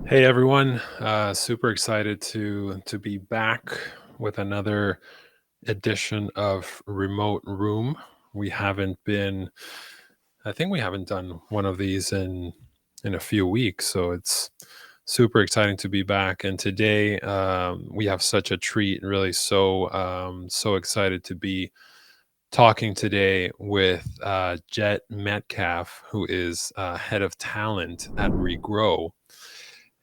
Hey everyone, super excited to be back with another edition of Remote Room. We haven't been, I think we haven't done one of these in a few weeks, so it's super exciting to be back. And today we have such a treat, really so excited to be talking today with Jett Metcalf, who is head of talent at Regrow.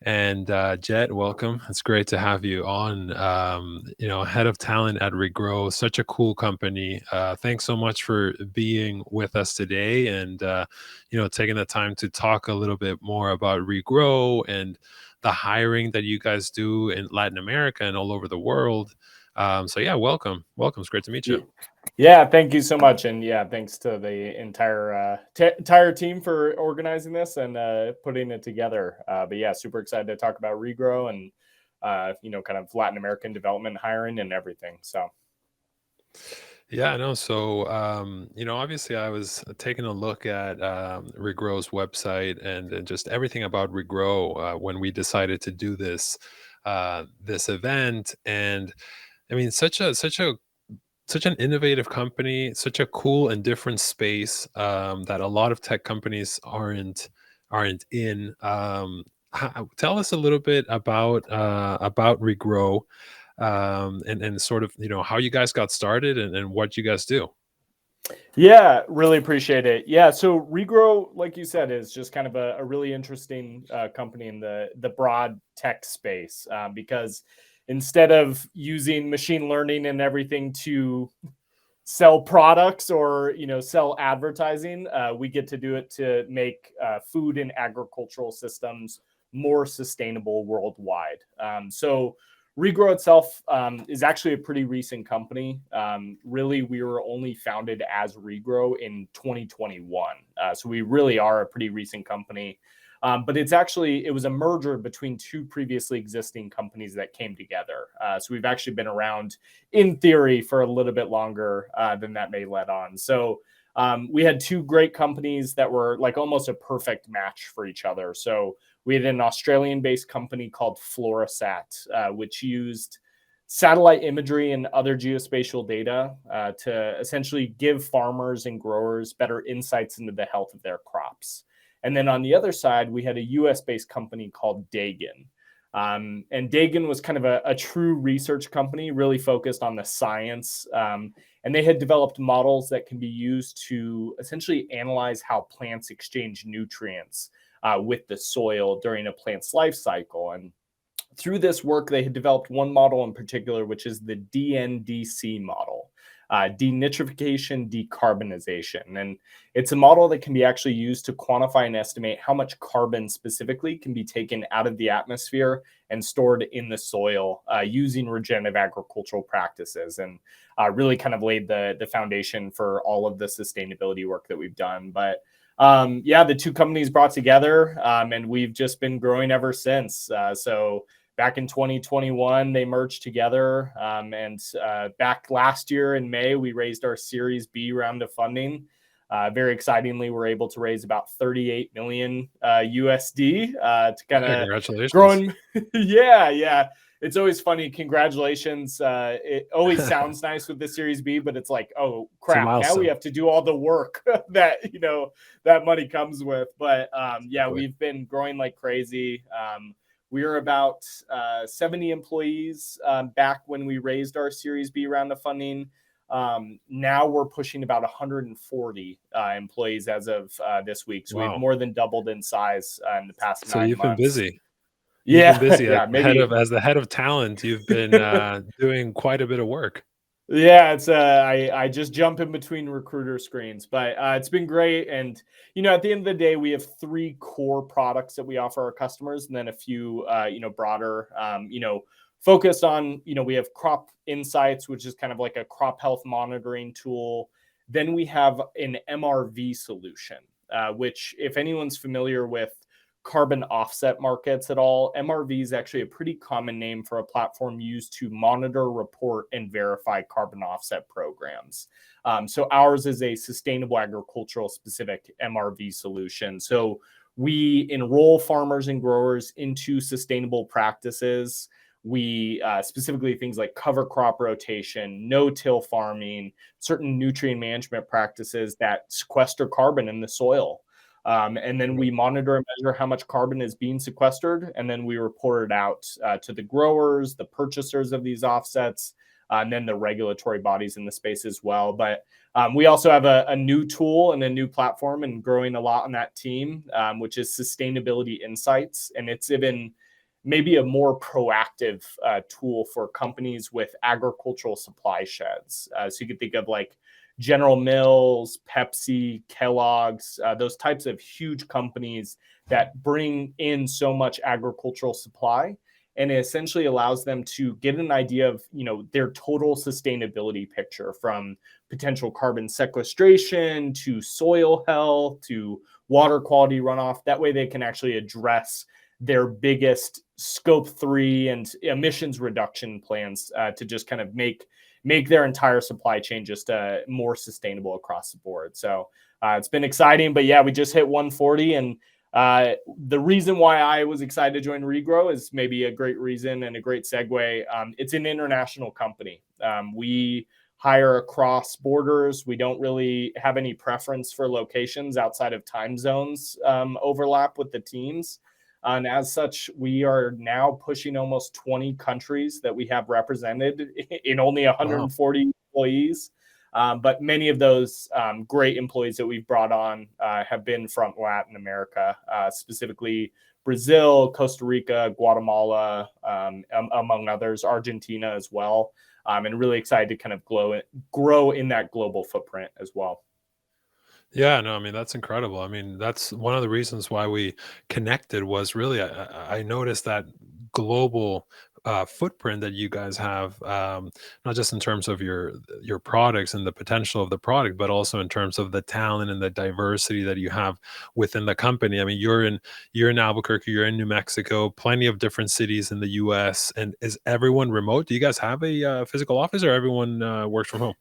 And Jett, welcome. It's great to have you on. Head of talent at Regrow, such a cool company. Thanks so much for being with us today, and taking the time to talk a little bit more about Regrow and the hiring that you guys do in Latin America and all over the world. So yeah, welcome. It's great to meet you. Ye- Yeah, thank you so much, and yeah, thanks to the entire team for organizing this and putting it together. But yeah, super excited to talk about Regrow and kind of Latin American development hiring and everything. So Yeah, no. So, obviously, I was taking a look at Regrow's website and just everything about Regrow when we decided to do this event. And I mean, such an innovative company, such a cool and different space that a lot of tech companies aren't in. Tell us a little bit about Regrow, and sort of how you guys got started and what you guys do. yeah, really appreciate it. Yeah, so Regrow, like you said, is just kind of a really interesting company in the broad tech space because instead of using machine learning and everything to sell products or sell advertising, we get to do it to make food and agricultural systems more sustainable worldwide. So Regrow itself is actually a pretty recent company. Really, we were only founded as Regrow in 2021, so we really are a pretty recent company. But it was a merger between two previously existing companies that came together. So we've actually been around in theory for a little bit longer than that may let on. So we had two great companies that were like almost a perfect match for each other. So we had an Australian-based company called Florasat, which used satellite imagery and other geospatial data to essentially give farmers and growers better insights into the health of their crops. And then on the other side, we had a US-based company called Dagon. And Dagon was kind of a true research company, really focused on the science. And they had developed models that can be used to essentially analyze how plants exchange nutrients with the soil during a plant's life cycle. And through this work, they had developed one model in particular, which is the DNDC model, denitrification decarbonization. And it's a model that can be actually used to quantify and estimate how much carbon specifically can be taken out of the atmosphere and stored in the soil using regenerative agricultural practices, and really kind of laid the foundation for all of the sustainability work that we've done. But yeah, the two companies brought together, and we've just been growing ever since. So back in 2021, they merged together. And back last year in May, we raised our Series B round of funding. Very excitingly, we're able to raise about 38 million USD to kind Hey, of congratulations! growing. Yeah. It's always funny. Congratulations. It always sounds nice with the Series B, but it's like, oh It's a crap, now we milestone. have to do all the work that that money comes with. But yeah, Exactly. we've been growing like crazy. We were about 70 employees back when we raised our Series B round of funding. Now we're pushing about 140 employees as of this week. So we've Wow. more than doubled in size in the past So 9 months. You've been Yeah, busy yeah, maybe. as the head of talent. You've been doing quite a bit of work. Yeah, it's I just jump in between recruiter screens, but it's been great. And at the end of the day, we have three core products that we offer our customers, and then a few broader focused on we have crop insights, which is kind of like a crop health monitoring tool. Then we have an MRV solution, which if anyone's familiar with carbon offset markets at all, MRV is actually a pretty common name for a platform used to monitor, report, and verify carbon offset programs. So ours is a sustainable agricultural specific MRV solution. So we enroll farmers and growers into sustainable practices. We specifically things like cover crop rotation, no-till farming, certain nutrient management practices that sequester carbon in the soil. And then we monitor and measure how much carbon is being sequestered, and then we report it out to the growers, the purchasers of these offsets, and then the regulatory bodies in the space as well. But we also have a new tool and a new platform, and growing a lot on that team, which is Sustainability Insights. And it's even maybe a more proactive tool for companies with agricultural supply sheds. So you could think of like General Mills, Pepsi, Kellogg's, those types of huge companies that bring in so much agricultural supply. And it essentially allows them to get an idea of, their total sustainability picture, from potential carbon sequestration to soil health to water quality runoff. That way they can actually address their biggest scope 3 and emissions reduction plans to just kind of make their entire supply chain just more sustainable across the board. So it's been exciting, but yeah, we just hit 140. And the reason why I was excited to join Regrow is maybe a great reason and a great segue. It's an international company. We hire across borders. We don't really have any preference for locations outside of time zones overlap with the teams. And as such, we are now pushing almost 20 countries that we have represented in only 140 employees. But many of those great employees that we've brought on have been from Latin America, specifically Brazil, Costa Rica, Guatemala, among others, Argentina as well. And really excited to kind of grow in that global footprint as well. Yeah, no, I mean, that's incredible. I mean, that's one of the reasons why we connected was really I noticed that global footprint that you guys have, not just in terms of your products and the potential of the product, but also in terms of the talent and the diversity that you have within the company. I mean, you're in Albuquerque, you're in New Mexico, plenty of different cities in the U.S. And is everyone remote? Do you guys have a physical office, or everyone works from home?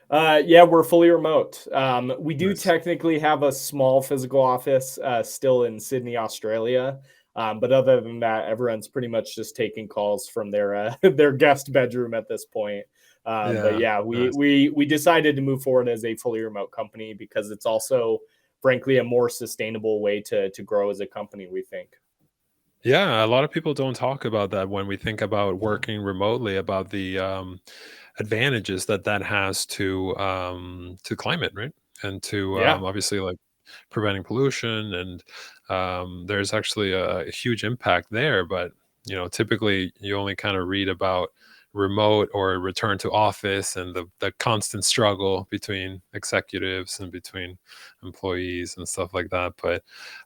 Yeah, we're fully remote. We do Nice. technically have a small physical office still in Sydney, Australia. But other than that, everyone's pretty much just taking calls from their their guest bedroom at this point. But Yeah, yeah, nice. we decided to move forward as a fully remote company because it's also, frankly, a more sustainable way to grow as a company, we think. Yeah, a lot of people don't talk about that when we think about working remotely, about the advantages that that has to climate, right? And to Yeah. obviously like preventing pollution, and there's actually a huge impact there. But typically you only kind of read about remote or return to office and the constant struggle between executives and between employees and stuff like that. But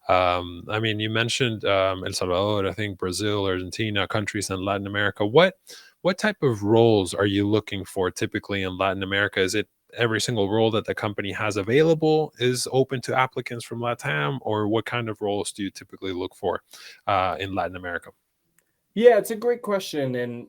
I mean, you mentioned El Salvador, I think Brazil, Argentina, countries in Latin America. What type of roles are you looking for typically in Latin America? Is it every single role that the company has available is open to applicants from LatAm, or what kind of roles do you typically look for in Latin America? Yeah, it's a great question. And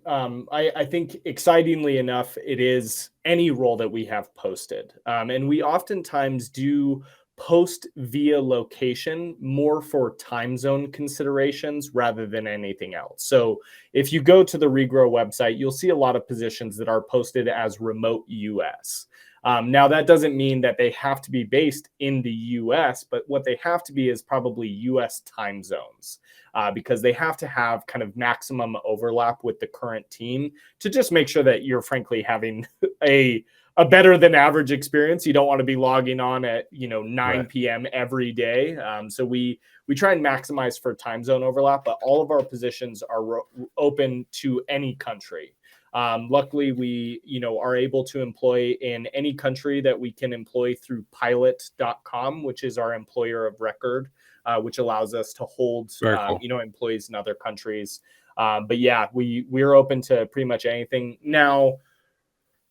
I think excitingly enough, it is any role that we have posted. And we oftentimes do post via location more for time zone considerations rather than anything else. So if you go to the Regrow website, you'll see a lot of positions that are posted as remote US. Now, that doesn't mean that they have to be based in the US, but what they have to be is probably US time zones. Because they have to have kind of maximum overlap with the current team to just make sure that you're frankly having a better than average experience. You don't want to be logging on at 9 Right. p.m. every day. So we try and maximize for time zone overlap, but all of our positions are open to any country. Luckily, we are able to employ in any country that we can employ through pilot.com, which is our employer of record, which allows us to hold Very cool. employees in other countries. But yeah, we're open to pretty much anything. Now,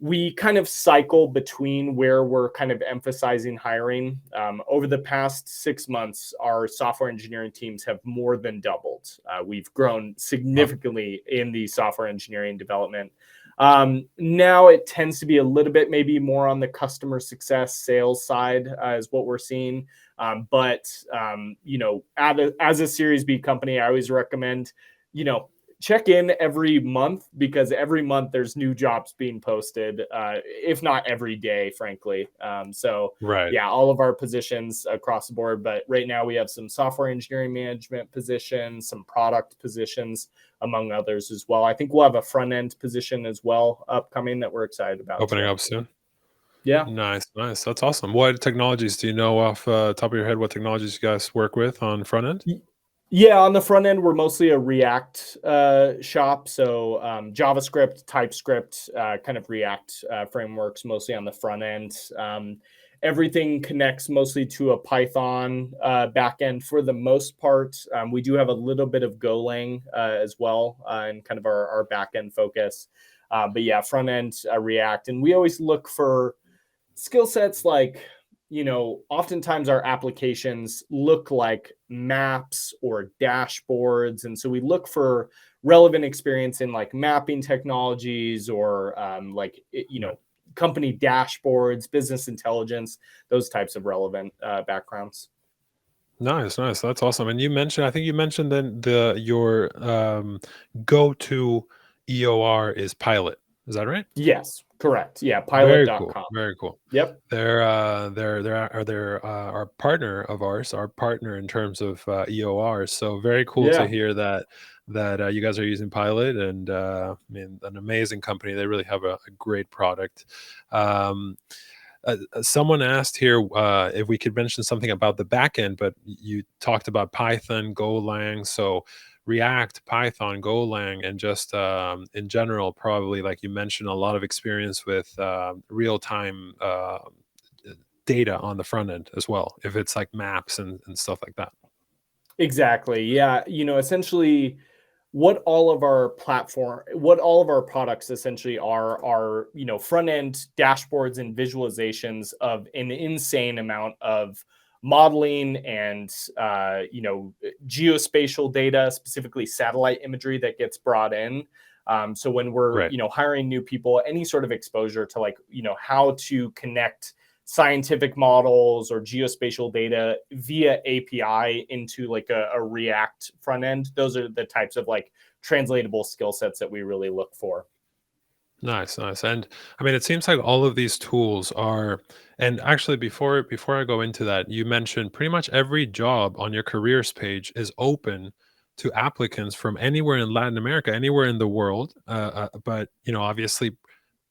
we kind of cycle between where we're kind of emphasizing hiring. Over the past 6 months, our software engineering teams have more than doubled. We've grown Wow. significantly in the software engineering development. Now it tends to be a little bit maybe more on the customer success sales side is what we're seeing. But as a Series B company, I always recommend, you know, check in every month, because every month there's new jobs being posted, if not every day, frankly. So Right. yeah, all of our positions across the board. But right now we have some software engineering management positions, some product positions, among others as well. I think we'll have a front end position as well upcoming that we're excited about Opening too. up soon. Yeah. Nice, nice. That's awesome. What technologies do you know off top of your head? What technologies you guys work with on front end? Yeah, on the front end, we're mostly a React shop. So JavaScript, TypeScript, kind of React frameworks, mostly on the front end. Everything connects mostly to a Python backend for the most part. We do have a little bit of Golang as well, and kind of our backend focus. But yeah, front end React. And we always look for skill sets like, oftentimes our applications look like maps or dashboards, and so we look for relevant experience in like mapping technologies, or Right. company dashboards, business intelligence, those types of relevant backgrounds. Nice, nice. That's awesome. And you mentioned, I think you mentioned then your go-to EOR is Pilot. Is that right? Yes, correct. Yeah, Very cool. pilot.com. Very cool. Yep. They're our partner of ours, our partner in terms of EOR. So very cool to Yeah. hear that you guys are using Pilot, and I mean, an amazing company. They really have a great product. Um, Someone asked here if we could mention something about the backend, but you talked about Python, Golang, so React, Python, Golang, and just in general, probably like you mentioned, a lot of experience with real time data on the front end as well, if it's like maps and stuff like that. Exactly. Yeah. Essentially what all of our products essentially are, front end dashboards and visualizations of an insane amount of modeling and, geospatial data, specifically satellite imagery that gets brought in. So when we're, Right. hiring new people, any sort of exposure to like, how to connect scientific models or geospatial data via API into like a React front end. Those are the types of like translatable skill sets that we really look for. Nice, nice. And I mean, it seems like all of these tools are, and actually before I go into that, you mentioned pretty much every job on your careers page is open to applicants from anywhere in Latin America, anywhere in the world. But obviously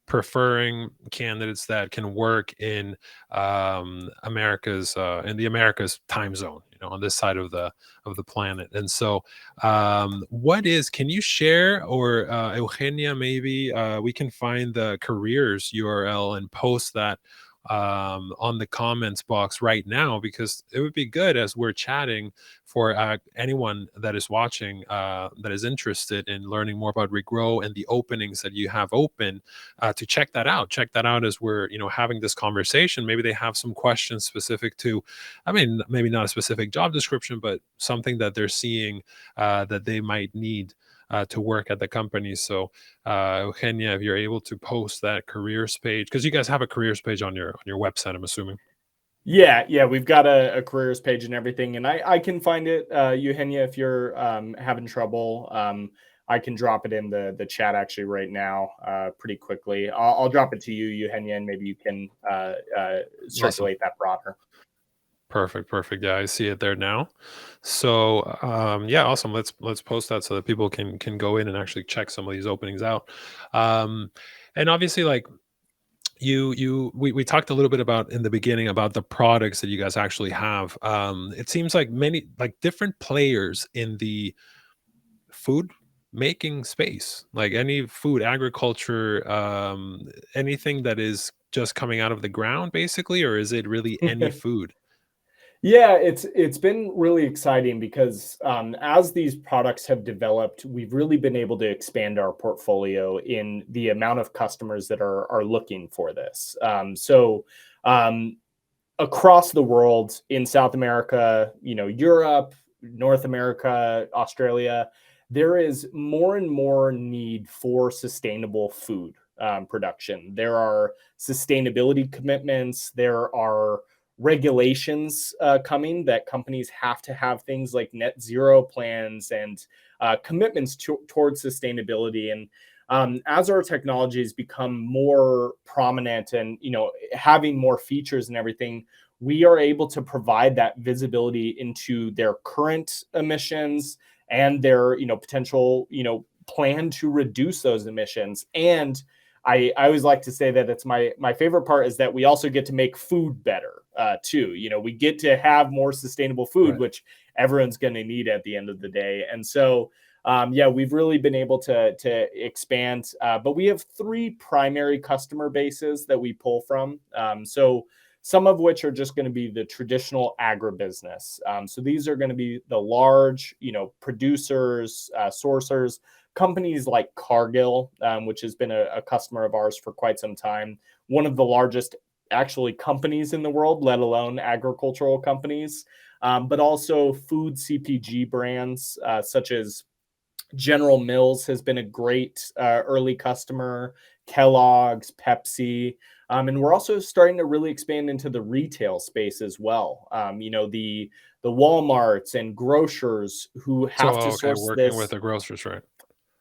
preferring candidates that can work in in the Americas time zone, on this side of the planet. And so, what is? Can you share, or Eugenia, maybe we can find the careers URL and post that on the comments box right now, because it would be good as we're chatting for anyone that is watching that is interested in learning more about Regrow and the openings that you have open, to check that out. Check that out as we're having this conversation. Maybe they have some questions specific to, I mean, maybe not a specific job description, but something that they're seeing that they might need to work at the company. So, Eugenia, if you're able to post that careers page, because you guys have a careers page on your website, I'm assuming. Yeah, we've got a careers page and everything, and I can find it, Eugenia, if you're having trouble. I can drop it in the chat actually right now, pretty quickly. I'll drop it to you, Eugenia, and maybe you can Awesome. circulate that broader. Perfect, perfect. Yeah, I see it there now. So, yeah, awesome. Let's post that so that people can go in and actually check some of these openings out. Um, and obviously, like we talked a little bit about in the beginning about the products that you guys actually have. It seems like many like different players in the food making space, like any food agriculture, anything that is just coming out of the ground, basically, or is it really any food? Yeah, it's been really exciting because as these products have developed, we've really been able to expand our portfolio in the amount of customers that are looking for this. Um, Across the world, in South America, Europe, North America, Australia, there is more and more need for sustainable food production. There are sustainability commitments. There are regulations coming that companies have to have things like net zero plans and commitments towards sustainability. And as our technologies become more prominent and having more features and everything, we are able to provide that visibility into their current emissions and their potential plan to reduce those emissions. And I always like to say that it's my favorite part is that we also get to make food better too. We get to have more sustainable food, Right. which everyone's going to need at the end of the day. And so yeah, we've really been able to expand, but we have three primary customer bases that we pull from. So some of which are just going to be the traditional agribusiness. So these are going to be the large, producers, sourcers, companies like Cargill, which has been a customer of ours for quite some time. One of the largest actually companies in the world, let alone agricultural companies, but also food CPG brands such as General Mills has been a great early customer, Kellogg's, Pepsi. And we're also starting to really expand into the retail space as well. The Walmarts and grocers who So, have to okay, source working with this. the grocers, right?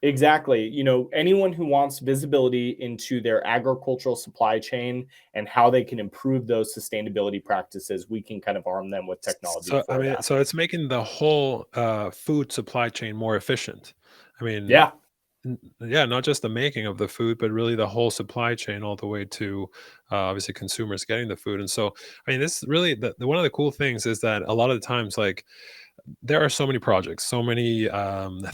Exactly. Anyone who wants visibility into their agricultural supply chain and how they can improve those sustainability practices, we can kind of arm them with technology So, I for mean, that. so it's making the whole food supply chain more efficient. I mean, Yeah. yeah, not just the making of the food, but really the whole supply chain, all the way to obviously consumers getting the food. And so, I mean, this really one of the cool things is that a lot of the times, like, there are so many projects, so many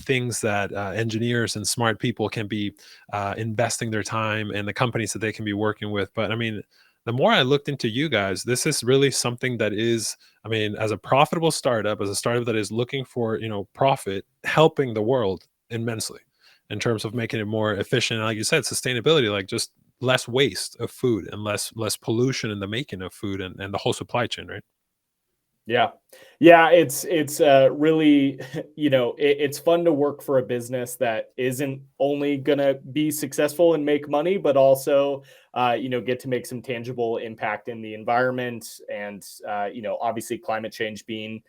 things that engineers and smart people can be investing their time, and the companies that they can be working with. But I mean, the more I looked into you guys, this is really something that is, I mean, as a profitable startup, as a startup that is looking for, profit, helping the world immensely in terms of making it more efficient. And like you said, sustainability, like just less waste of food and less pollution in the making of food, and the whole supply chain, right? Yeah. Yeah, it's really, it's fun to work for a business that isn't only gonna be successful and make money, but also, get to make some tangible impact in the environment and, obviously climate change being,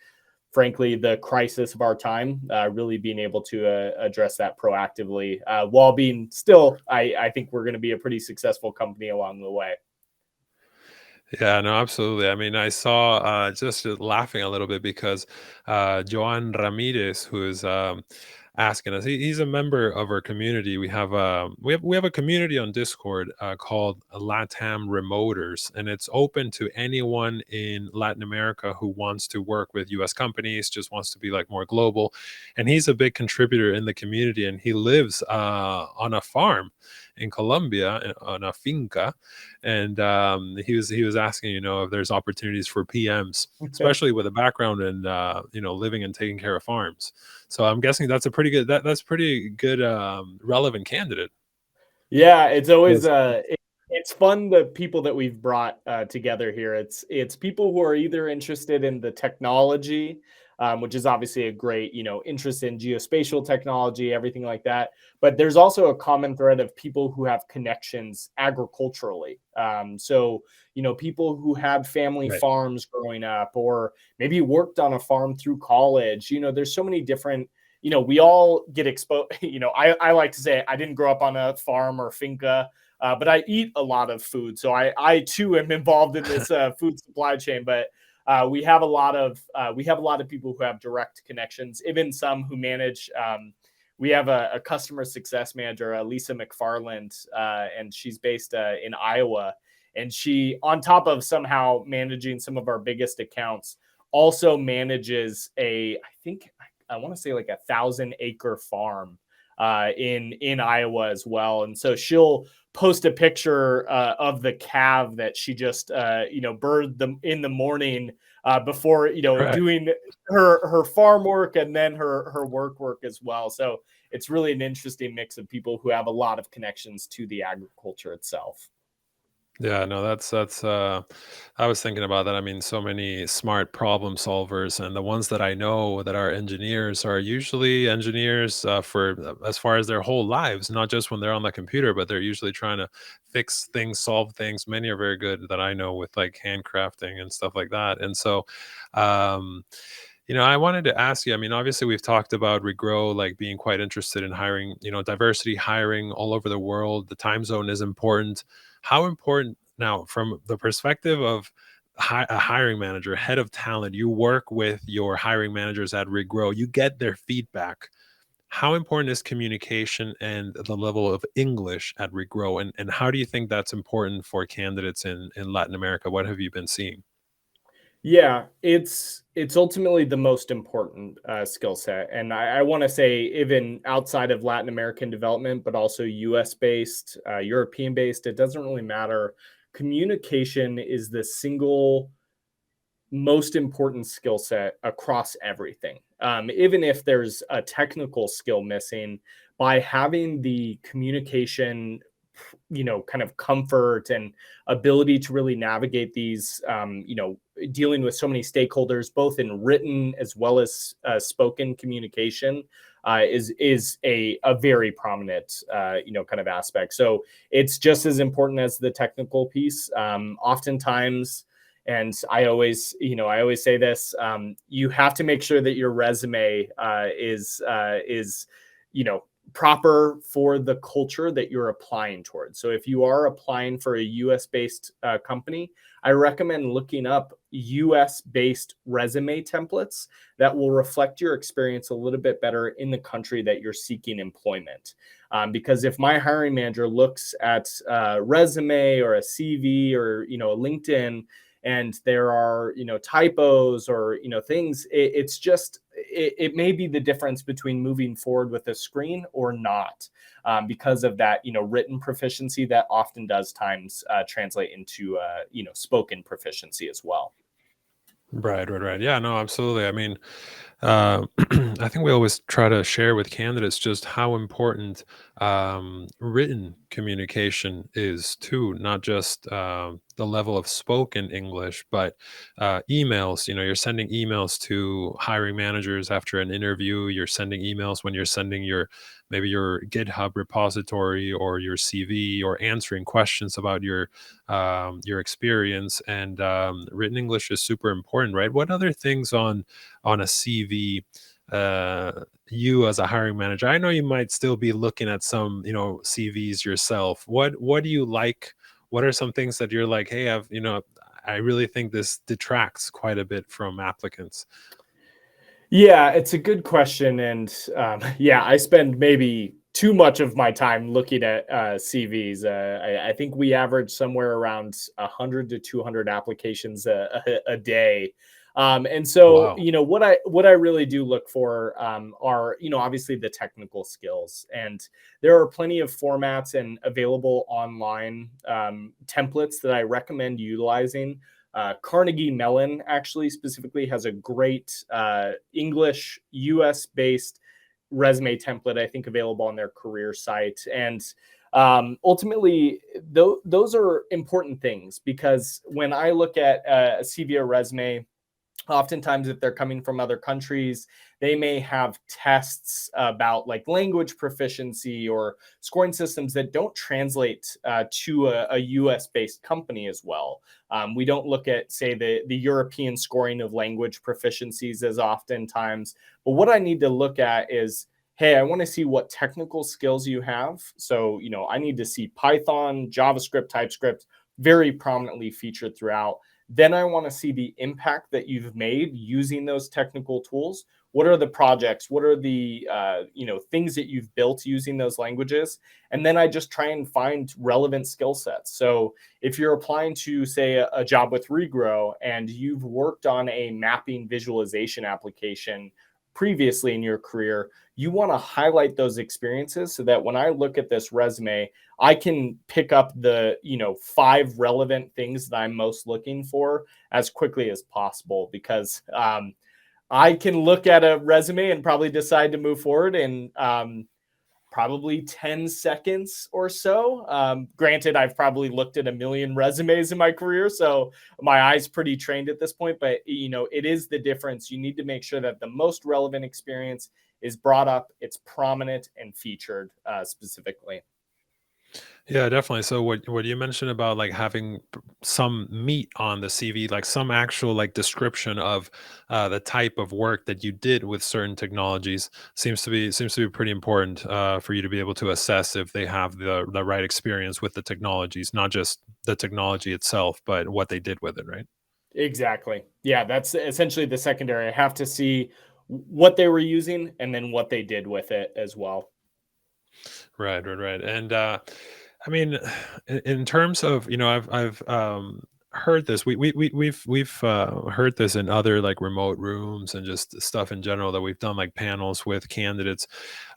frankly, the crisis of our time, really being able to address that proactively, while being still, I think we're gonna be a pretty successful company along the way. Yeah, no, absolutely. I mean, I saw just laughing a little bit because Joan Ramirez, who is asking us, he's a member of our community. We have a community on Discord called LatAm Remoters, and it's open to anyone in Latin America who wants to work with U.S. companies, just wants to be like more global. And he's a big contributor in the community, and he lives on a farm in Colombia, on a finca. And he was asking, if there's opportunities for PMs, especially with a background in living and taking care of farms. So I'm guessing that's a pretty good, that's pretty good, relevant candidate. Yeah, it's always Yes. it's fun the people that we've brought together here. It's people who are either interested in the technology, which is obviously a great interest in geospatial technology, everything like that. But there's also a common thread of people who have connections agriculturally. So people who had family Right. farms growing up, or maybe worked on a farm through college. There's so many different we all get exposed. I like to say I didn't grow up on a farm or finca, but I eat a lot of food. So I too am involved in this food supply chain. But we have a lot of people who have direct connections, even some who manage. We have a customer success manager, Lisa McFarland, and she's based in Iowa. And she, on top of somehow managing some of our biggest accounts, also manages I think I want to say like 1,000-acre farm in Iowa as well. And so she'll post a picture of the calf that she just birthed them in the morning before Right. doing her farm work and then her work as well. So it's really an interesting mix of people who have a lot of connections to the agriculture itself. Yeah, no, that's I was thinking about that. I mean, so many smart problem solvers, and the ones that I know that are engineers are usually engineers for as far as their whole lives, not just when they're on the computer, but they're usually trying to fix things, solve things. Many are very good that I know with like handcrafting and stuff like that. And so, um, I wanted to ask you, I mean, obviously we've talked about Regrow like being quite interested in hiring, diversity hiring all over the world. The time zone is important. How important now from the perspective of a hiring manager, head of talent, you work with your hiring managers at Regrow, you get their feedback. How important is communication and the level of English at Regrow? And how do you think that's important for candidates in Latin America? What have you been seeing? Yeah, it's ultimately the most important skill set, and I want to say even outside of Latin American development, but also U.S. based, European based. It doesn't really matter. Communication is the single most important skill set across everything. Even if there's a technical skill missing, by having the communication, kind of comfort and ability to really navigate these, dealing with so many stakeholders, both in written as well as spoken communication, is a very prominent, kind of aspect. So it's just as important as the technical piece. Oftentimes, and I always say this: you have to make sure that your resume is proper for the culture that you're applying towards. So if you are applying for a US based company, I recommend looking up US based resume templates that will reflect your experience a little bit better in the country that you're seeking employment. Because if my hiring manager looks at a resume or a CV or a LinkedIn, and there are typos or things, it's just it may be the difference between moving forward with a screen or not, because of that written proficiency that often does times translate into spoken proficiency as well. Right, right, right. Yeah, no, absolutely. I mean, I think we always try to share with candidates just how important written communication is too, not just the level of spoken English, but emails. You're sending emails to hiring managers after an interview. You're sending emails when you're sending maybe your GitHub repository or your CV, or answering questions about your experience. And written English is super important, right? What other things on a CV, you as a hiring manager, I know you might still be looking at some, CVs yourself. What do you like? What are some things that you're like, hey, I really think this detracts quite a bit from applicants? Yeah, it's a good question, and yeah, I spend maybe too much of my time looking at CVs. I think we average somewhere around 100 to 200 applications a day, and so Wow. what I really do look for are obviously the technical skills, and there are plenty of formats and available online templates that I recommend utilizing. Carnegie Mellon actually specifically has a great English US based resume template, I think, available on their career site. And ultimately, those are important things, because when I look at a CV or resume, oftentimes if they're coming from other countries, they may have tests about like language proficiency or scoring systems that don't translate to a US based company as well. We don't look at, say, the European scoring of language proficiencies as oftentimes, but what I need to look at is, hey, I want to see what technical skills you have. So I need to see Python, JavaScript, TypeScript very prominently featured throughout. Then I want to see the impact that you've made using those technical tools. What are the projects? What are the things that you've built using those languages? And then I just try and find relevant skill sets. So if you're applying to, say, a job with Regrow and you've worked on a mapping visualization application previously in your career, you want to highlight those experiences so that when I look at this resume, I can pick up the, 5 relevant things that I'm most looking for as quickly as possible, because I can look at a resume and probably decide to move forward, and probably 10 seconds or so. Granted, I've probably looked at a million resumes in my career, so my eyes pretty trained at this point, but it is the difference. You need to make sure that the most relevant experience is brought up, it's prominent and featured specifically. Yeah, definitely. So what you mentioned about like having some meat on the CV, like some actual like description of the type of work that you did with certain technologies, seems to be pretty important for you to be able to assess if they have the right experience with the technologies, not just the technology itself, but what they did with it, right? Exactly. Yeah, that's essentially the secondary. I have to see what they were using and then what they did with it as well. Right, right, right. And I mean, in terms of, I've heard this. We've heard this in other like remote rooms and just stuff in general that we've done like panels with candidates.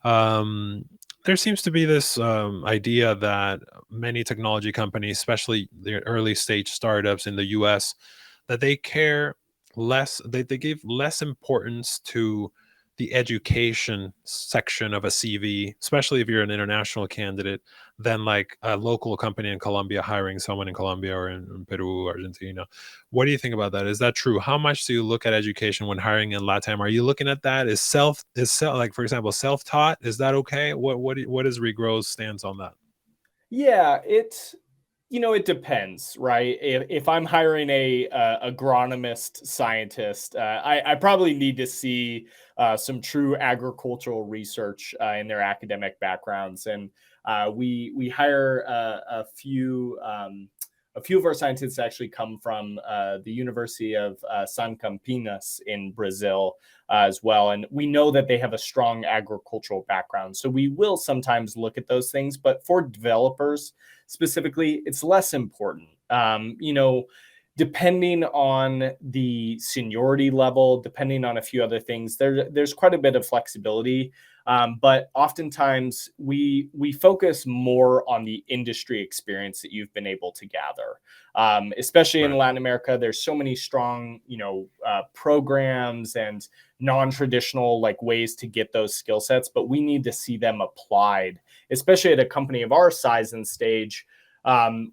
Um, there seems to be this idea that many technology companies, especially the early stage startups in the U.S., that they care less. They give less importance to the education section of a CV, especially if you're an international candidate, than like a local company in Colombia hiring someone in Colombia or in Peru, Argentina. What do you think about that? Is that true? How much do you look at education when hiring in LatAm? Are you looking at that? Is self like for example self-taught? Is that okay? What is Regrow's stance on that? Yeah, it depends, right? If I'm hiring a agronomist scientist, I probably need to see some true agricultural research in their academic backgrounds, and we hire a few of our scientists actually come from the University of San Campinas in Brazil as well, and we know that they have a strong agricultural background. So we will sometimes look at those things, but for developers specifically, it's less important. Depending on the seniority level, depending on a few other things, there's quite a bit of flexibility. But oftentimes we focus more on the industry experience that you've been able to gather. Especially in Right. Latin America, there's so many strong, programs and non-traditional like ways to get those skill sets, but we need to see them applied, especially at a company of our size and stage.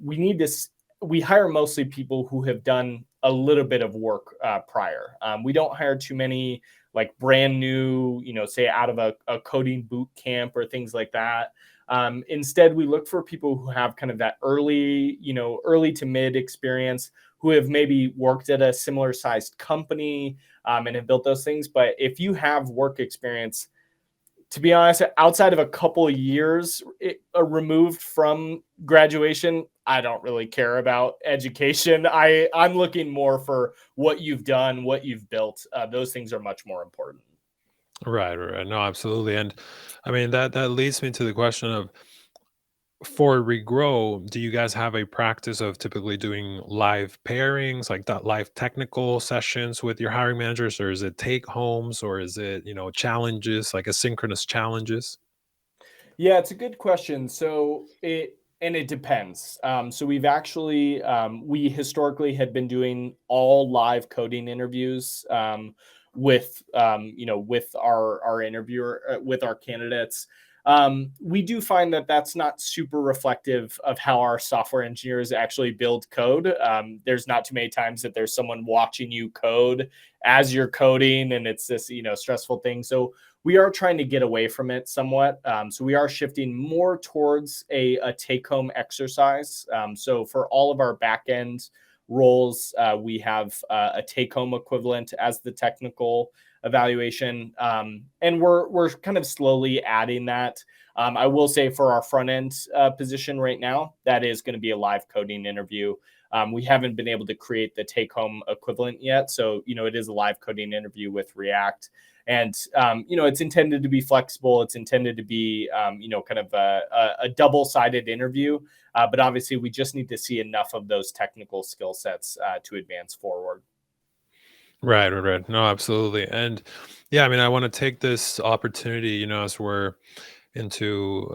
We need to we hire mostly people who have done a little bit of work prior. We don't hire too many like brand new, say out of a coding boot camp or things like that. Instead, we look for people who have kind of that early to mid experience, who have maybe worked at a similar sized company and have built those things. But if you have work experience, to be honest, outside of a couple of years removed from graduation, I don't really care about education. I'm looking more for what you've done, what you've built. Those things are much more important. Right, right, right. No, absolutely. And I mean that leads me to the question of, for Regrow, do you guys have a practice of typically doing live pairings, like that live technical sessions with your hiring managers, or is it take homes, or is it, challenges, like asynchronous challenges? Yeah, it's a good question. It depends. So we've actually we historically had been doing all live coding interviews with our interviewer with our candidates. We do find that that's not super reflective of how our software engineers actually build code. There's not too many times that there's someone watching you code as you're coding, and it's this stressful thing. So we are trying to get away from it somewhat. So we are shifting more towards a take-home exercise. So for all of our back-end roles, we have a take-home equivalent as the technical evaluation, and we're kind of slowly adding that. I will say for our front-end position right now, that is going to be a live coding interview. We haven't been able to create the take-home equivalent yet, so it is a live coding interview with React. And it's intended to be flexible. It's intended to be kind of a double-sided interview, but obviously we just need to see enough of those technical skill sets to advance forward. Right, right, right. No, absolutely. And yeah, I mean, I want to take this opportunity, as we're into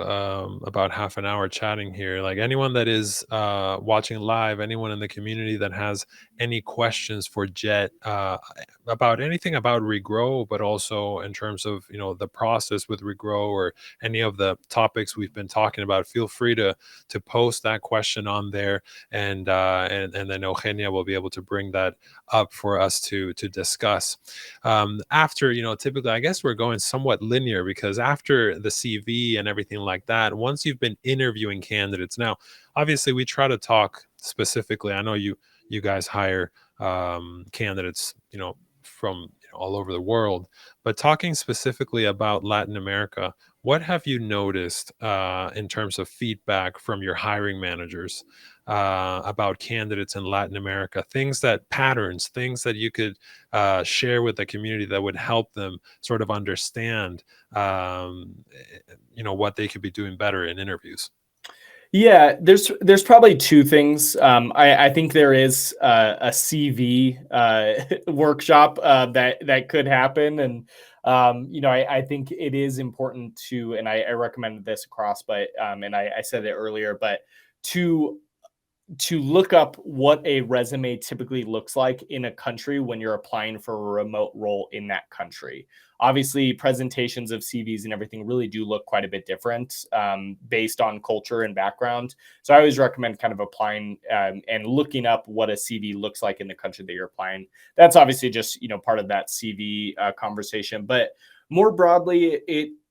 about half an hour chatting here. Like anyone that is watching live, anyone in the community that has any questions for Jett about anything about Regrow, but also in terms of the process with Regrow or any of the topics we've been talking about, feel free to post that question on there, and then Eugenia will be able to bring that up for us to discuss. After, typically, I guess we're going somewhat linear because after the CV and everything like that, once you've been interviewing candidates, now obviously we try to talk specifically. I know you guys hire candidates, from all over the world, but talking specifically about Latin America, what have you noticed in terms of feedback from your hiring managers about candidates in Latin America? Patterns, things that you could share with the community that would help them sort of understand, what they could be doing better in interviews. Yeah, there's probably two things. I think there is a CV workshop that could happen, and I think it is important to, and I recommended this across, but and I said it earlier, but to look up what a resume typically looks like in a country when you're applying for a remote role in that country. Obviously, presentations of CVs and everything really do look quite a bit different based on culture and background. So I always recommend kind of applying and looking up what a CV looks like in the country that you're applying. That's obviously just part of that CV conversation. But more broadly,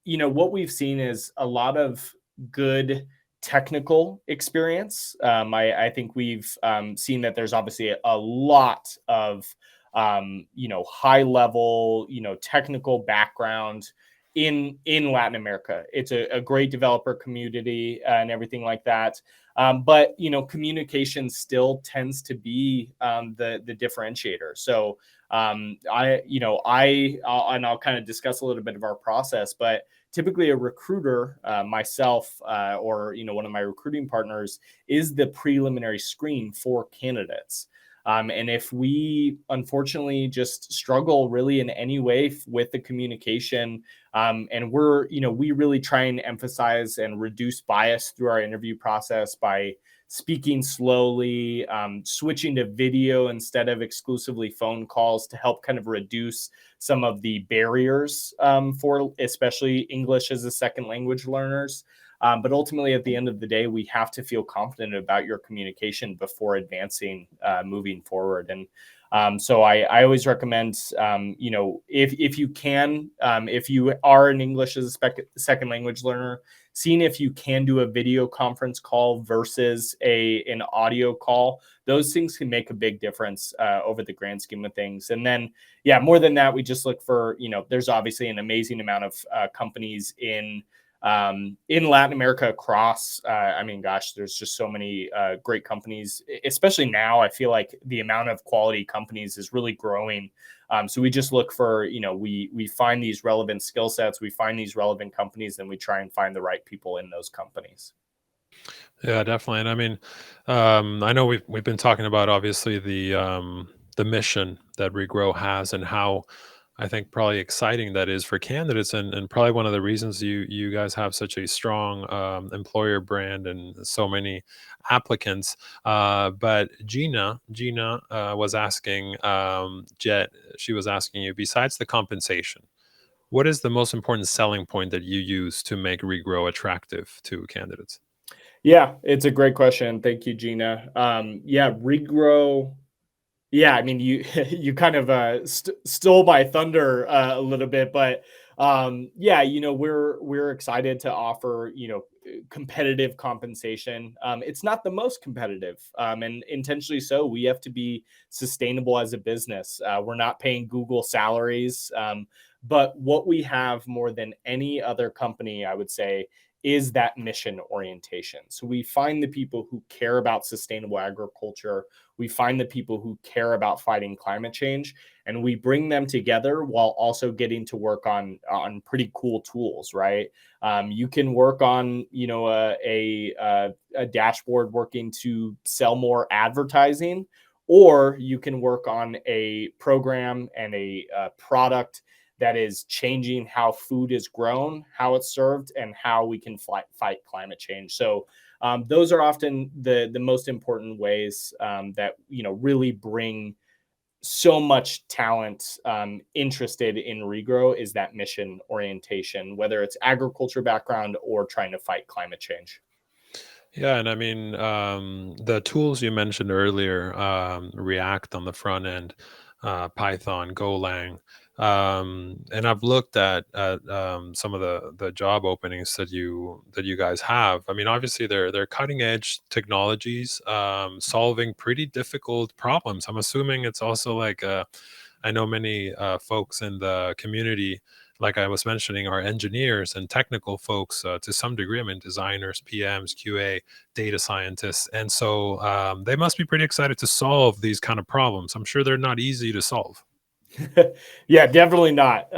what we've seen is a lot of good technical experience. I think we've seen that there's obviously a lot of high level technical background in Latin America. It's a great developer community and everything like that. But communication still tends to be the differentiator. So I'll kind of discuss a little bit of our process, but typically a recruiter, myself, or one of my recruiting partners, is the preliminary screen for candidates. And if we unfortunately just struggle really in any way with the communication, and we really try and emphasize and reduce bias through our interview process by speaking slowly, switching to video instead of exclusively phone calls to help kind of reduce some of the barriers for especially English as a second language learners. But ultimately, at the end of the day, we have to feel confident about your communication before advancing, moving forward. And so I always recommend, if you can, if you are an English as a second language learner, seeing if you can do a video conference call versus an audio call. Those things can make a big difference over the grand scheme of things. And then, yeah, more than that, we just look for, there's obviously an amazing amount of companies in Latin America across, gosh, there's just so many great companies, especially now. I feel like the amount of quality companies is really growing. So we just look for, we find these relevant skill sets, we find these relevant companies, and we try and find the right people in those companies. Yeah, definitely. And I mean, I know we've been talking about obviously the mission that Regrow has and how I think probably exciting that is for candidates, and probably one of the reasons you guys have such a strong employer brand and so many applicants. But Gina was asking Jett, she was asking you, besides the compensation, what is the most important selling point that you use to make Regrow attractive to candidates? Yeah, it's a great question. Thank you, Gina. Yeah, Regrow. Yeah, I mean, you you kind of stole my thunder a little bit, but yeah, we're excited to offer competitive compensation. It's not the most competitive, and intentionally so. We have to be sustainable as a business. We're not paying Google salaries, but what we have more than any other company, I would say, is that mission orientation. So we find the people who care about sustainable agriculture. We find the people who care about fighting climate change, and we bring them together while also getting to work on pretty cool tools, right? You can work on a dashboard working to sell more advertising, or you can work on a program and a product that is changing how food is grown, how it's served, and how we can fight climate change. So those are often the most important ways that really bring so much talent interested in Regrow, is that mission orientation, whether it's agriculture background or trying to fight climate change. Yeah, and I mean, the tools you mentioned earlier, React on the front end, Python, Golang, and I've looked at some of the job openings that you guys have. I mean, obviously they're cutting edge technologies, solving pretty difficult problems. I'm assuming it's also like I know many folks in the community, like I was mentioning, are engineers and technical folks to some degree. I mean, designers, PMs, QA, data scientists, and so they must be pretty excited to solve these kind of problems. I'm sure they're not easy to solve. Yeah, definitely not.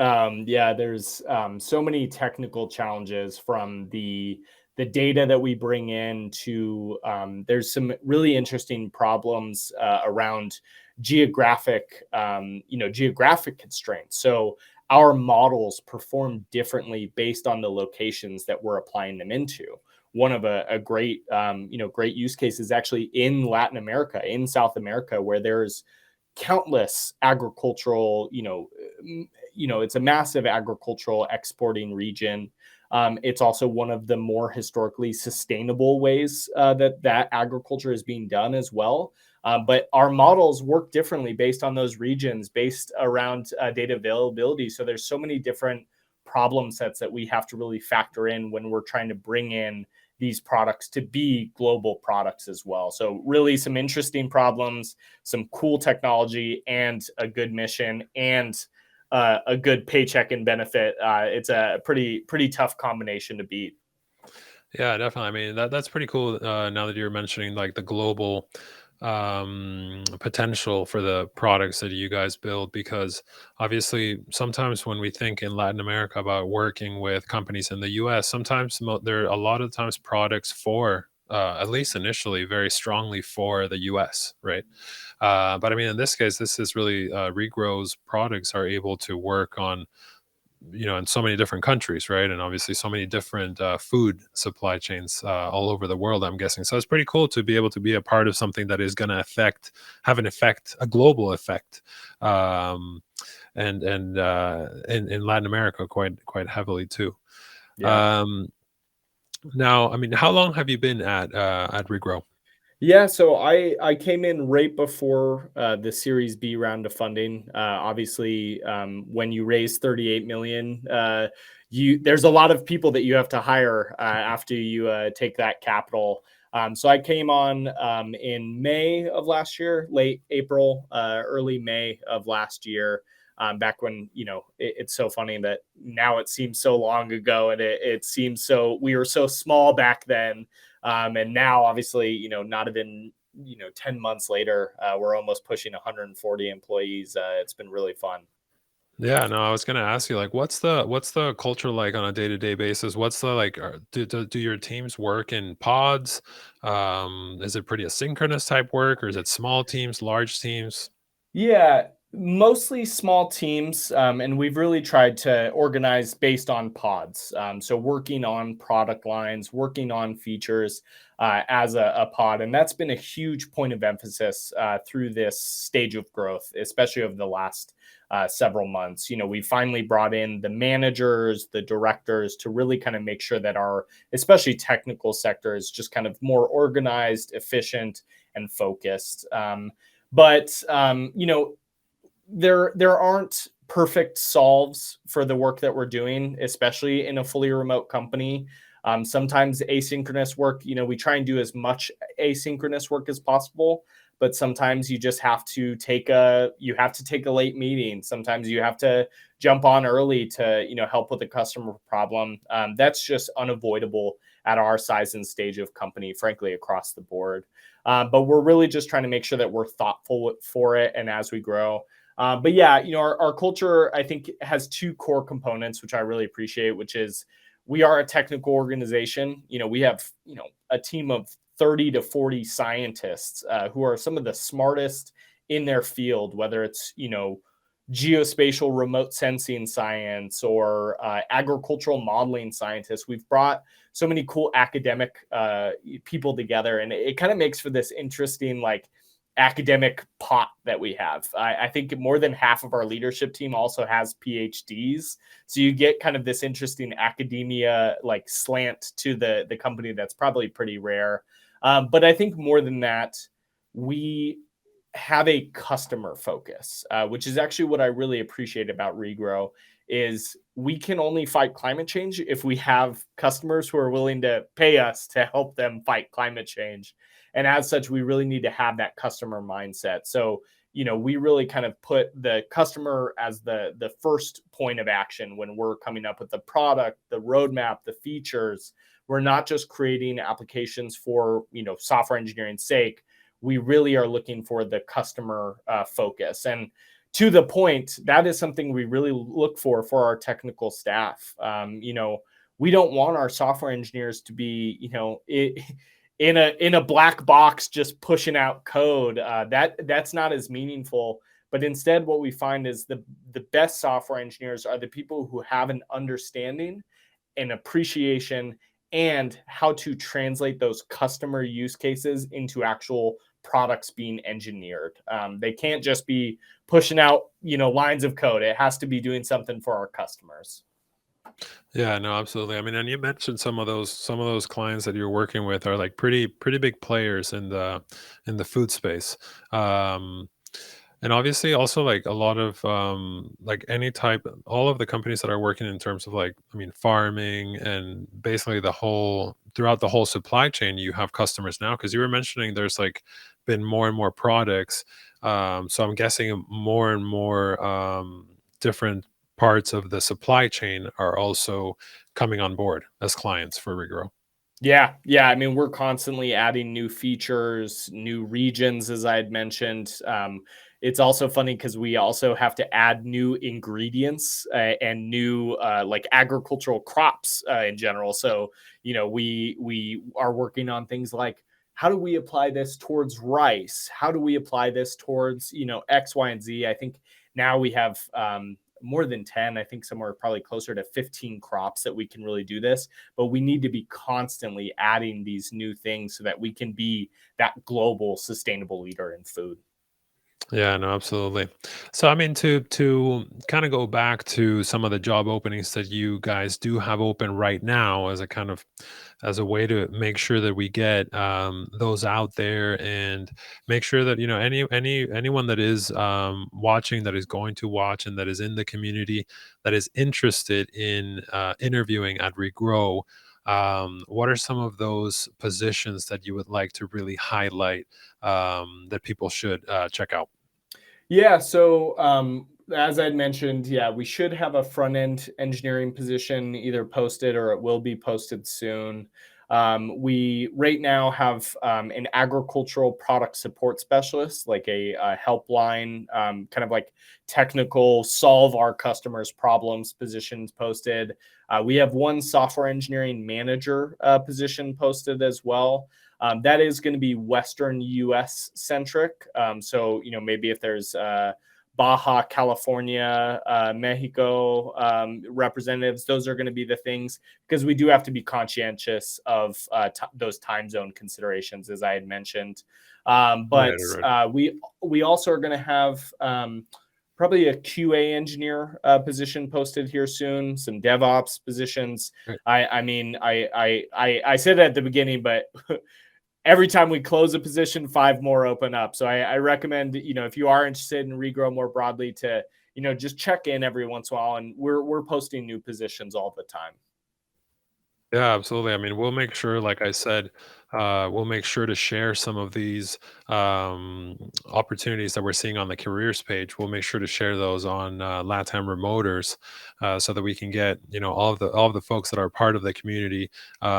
Yeah, there's so many technical challenges from the data that we bring in to there's some really interesting problems around geographic constraints. So our models perform differently based on the locations that we're applying them into. One of a great great use case is actually in Latin America, in South America, where there's countless agricultural, it's a massive agricultural exporting region. It's also one of the more historically sustainable ways that agriculture is being done as well. But our models work differently based on those regions, based around data availability. So there's so many different problem sets that we have to really factor in when we're trying to bring in these products to be global products as well. So really some interesting problems, some cool technology, and a good mission, and a good paycheck and benefit. It's a pretty tough combination to beat. Yeah, definitely. I mean, that's pretty cool. Now that you're mentioning like the global potential for the products that you guys build, because obviously sometimes when we think in Latin America about working with companies in the US, sometimes there are a lot of times products for at least initially very strongly for the US, right? But I mean, in this case, this is really Regrow's products are able to work on, in so many different countries, right? And obviously so many different food supply chains all over the world, I'm guessing. So it's pretty cool to be able to be a part of something that is going to have an effect, a global effect, um, and in Latin America quite heavily too. Yeah. um, Now, I mean, how long have you been at Regrow? Yeah, so I came in right before the Series B round of funding. Obviously, when you raise 38 million, you there's a lot of people that you have to hire after you take that capital. So I came on in May of last year, late April, early May of last year. Back when it's so funny that now it seems so long ago, and it seems so we were so small back then. And now, obviously, not even 10 months later, we're almost pushing 140 employees. It's been really fun. Yeah, no, I was gonna ask you, like, what's the culture like on a day-to-day basis? What's the like? Do your teams work in pods? Is it pretty asynchronous type work, or is it small teams, large teams? Yeah, mostly small teams, and we've really tried to organize based on pods. So working on product lines, working on features as a pod, and that's been a huge point of emphasis through this stage of growth, especially over the last several months. We finally brought in the managers, the directors to really kind of make sure that our, especially technical sector, is just kind of more organized, efficient, and focused. But there aren't perfect solves for the work that we're doing, especially in a fully remote company. Sometimes asynchronous work, we try and do as much asynchronous work as possible, but sometimes you just have to take a late meeting. Sometimes you have to jump on early to help with a customer problem. That's just unavoidable at our size and stage of company, frankly, across the board. But we're really just trying to make sure that we're thoughtful for it and as we grow. But yeah, our culture, I think, has two core components, which I really appreciate, which is we are a technical organization. We have, a team of 30 to 40 scientists who are some of the smartest in their field, whether it's, geospatial remote sensing science or agricultural modeling scientists. We've brought so many cool academic people together, and it kind of makes for this interesting like academic pot that we have. I think more than half of our leadership team also has PhDs, so you get kind of this interesting academia like slant to the company that's probably pretty rare. But I think more than that, we have a customer focus, which is actually what I really appreciate about Regrow. Is we can only fight climate change if we have customers who are willing to pay us to help them fight climate change. And as such, we really need to have that customer mindset. So, we really kind of put the customer as the first point of action when we're coming up with the product, the roadmap, the features. We're not just creating applications for, software engineering's sake. We really are looking for the customer focus. And to the point, that is something we really look for our technical staff. We don't want our software engineers to be, in a black box just pushing out code. That's not as meaningful. But instead, what we find is the best software engineers are the people who have an understanding, an appreciation, and how to translate those customer use cases into actual products being engineered. They can't just be pushing out, lines of code. It has to be doing something for our customers. Yeah, no, absolutely. I mean, and you mentioned some of those clients that you're working with are like pretty big players in the food space. Um, and obviously also like a lot of like any type all of the companies that are working in terms of like I mean farming and basically the whole throughout the whole supply chain you have customers now because you were mentioning there's like been more and more products so I'm guessing more and more different parts of the supply chain are also coming on board as clients for Regrow. Yeah, yeah. I mean, we're constantly adding new features, new regions, as I had mentioned. It's also funny because we also have to add new ingredients and new like agricultural crops in general. So, we are working on things like how do we apply this towards rice? How do we apply this towards X, Y, and Z? I think now we have more than 10. I think somewhere probably closer to 15 crops that we can really do this, but we need to be constantly adding these new things so that we can be that global sustainable leader in food. Yeah, no, absolutely. So, I mean, to kind of go back to some of the job openings that you guys do have open right now, as a kind of as a way to make sure that we get those out there and make sure that anyone that is watching, that is going to watch, and that is in the community that is interested in interviewing at Regrow. What are some of those positions that you would like to really highlight that people should check out? Yeah. So, as I'd mentioned, yeah, we should have a front end engineering position either posted or it will be posted soon. We right now have an agricultural product support specialist, like a helpline, kind of like technical solve our customers' problems positions posted. We have one software engineering manager position posted as well. That is going to be Western US centric. So, maybe if there's Baja California, Mexico representatives, those are going to be the things because we do have to be conscientious of those time zone considerations, as I had mentioned. Right, But right, we also are going to have probably a QA engineer position posted here soon, some DevOps positions. right. I mean, I said it at the beginning, but every time we close a position, five more open up. So I recommend, if you are interested in Regrow more broadly to, just check in every once in a while. And we're posting new positions all the time. Yeah, absolutely. I mean, we'll make sure, like I said, we'll make sure to share some of these opportunities that we're seeing on the careers page. We'll make sure to share those on LatAm Remoters, so that we can get all of the folks that are part of the community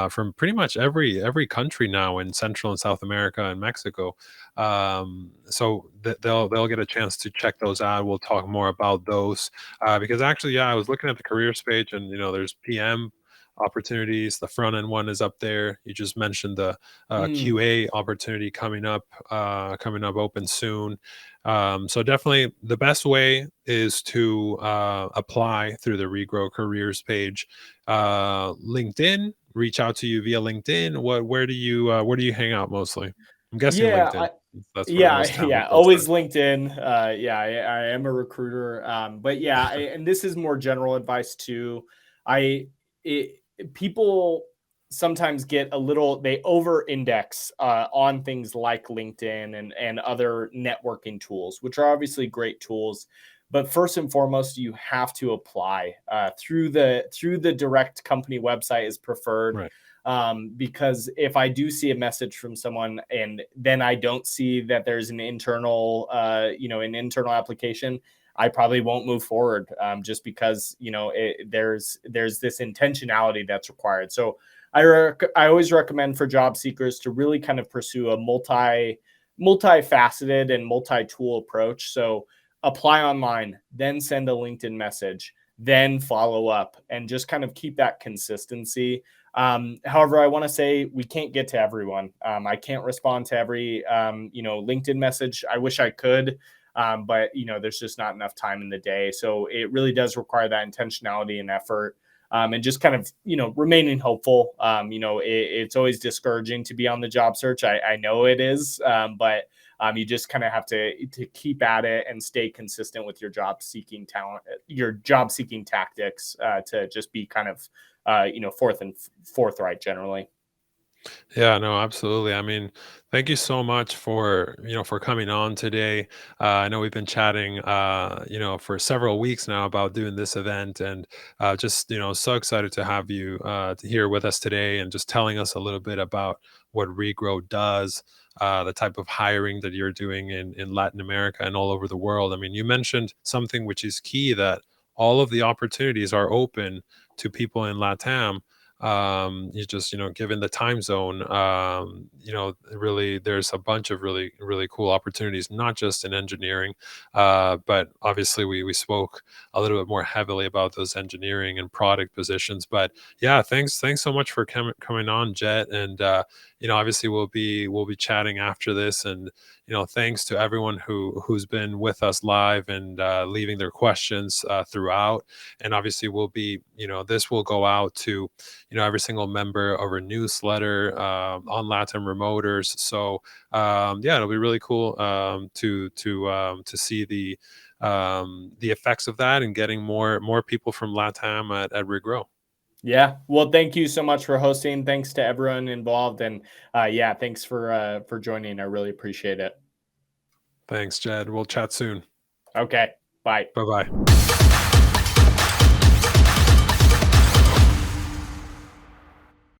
from pretty much every country now in Central and South America and Mexico. So they'll get a chance to check those out. We'll talk more about those because actually, yeah, I was looking at the careers page and there's PM. opportunities. The front end one is up there. You just mentioned the Mm. QA opportunity coming up open soon. So definitely the best way is to apply through the Regrow careers page. LinkedIn, reach out to you via LinkedIn. Where do you hang out mostly? I'm guessing Yeah, LinkedIn. That's where yeah, most talent yeah, folks are. always LinkedIn. Yeah, I am a recruiter. But yeah, and this is more general advice too. I it, People sometimes get a little they over index on things like LinkedIn and other networking tools, which are obviously great tools. But first and foremost, you have to apply through the direct company website is preferred, Right. because if I do see a message from someone and then I don't see that there's an internal, an internal application, I probably won't move forward, just because there's this intentionality that's required. So I always recommend for job seekers to really kind of pursue a multifaceted and multi-tool approach. So apply online, then send a LinkedIn message, then follow up, and just kind of keep that consistency. However, I want to say we can't get to everyone. I can't respond to every LinkedIn message. I wish I could, but there's just not enough time in the day. So it really does require that intentionality and effort. And just kind of remaining hopeful. It's always discouraging to be on the job search. I know it is, but you just kind of have to keep at it and stay consistent with your job seeking talent, your job seeking tactics, to just be kind of forthright generally. Yeah, no, absolutely. I mean, thank you so much for, for coming on today. I know we've been chatting, for several weeks now about doing this event, and just, so excited to have you here with us today and just telling us a little bit about what Regrow does, the type of hiring that you're doing in Latin America and all over the world. I mean, you mentioned something which is key, that all of the opportunities are open to people in LatAm. You just, given the time zone, really there's a bunch of really really cool opportunities, not just in engineering, but obviously we spoke a little bit more heavily about those engineering and product positions. But yeah, thanks so much for coming on, Jet. And obviously we'll be chatting after this. And thanks to everyone who's been with us live and leaving their questions throughout. And obviously this will go out to every single member of our newsletter on LatAm Remoters. So yeah, it'll be really cool to see the effects of that and getting more people from LatAm at Regrow. Yeah. Well, thank you so much for hosting. Thanks to everyone involved, and yeah, thanks for joining. I really appreciate it. Thanks, Jed. We'll chat soon. Okay. Bye. Bye bye.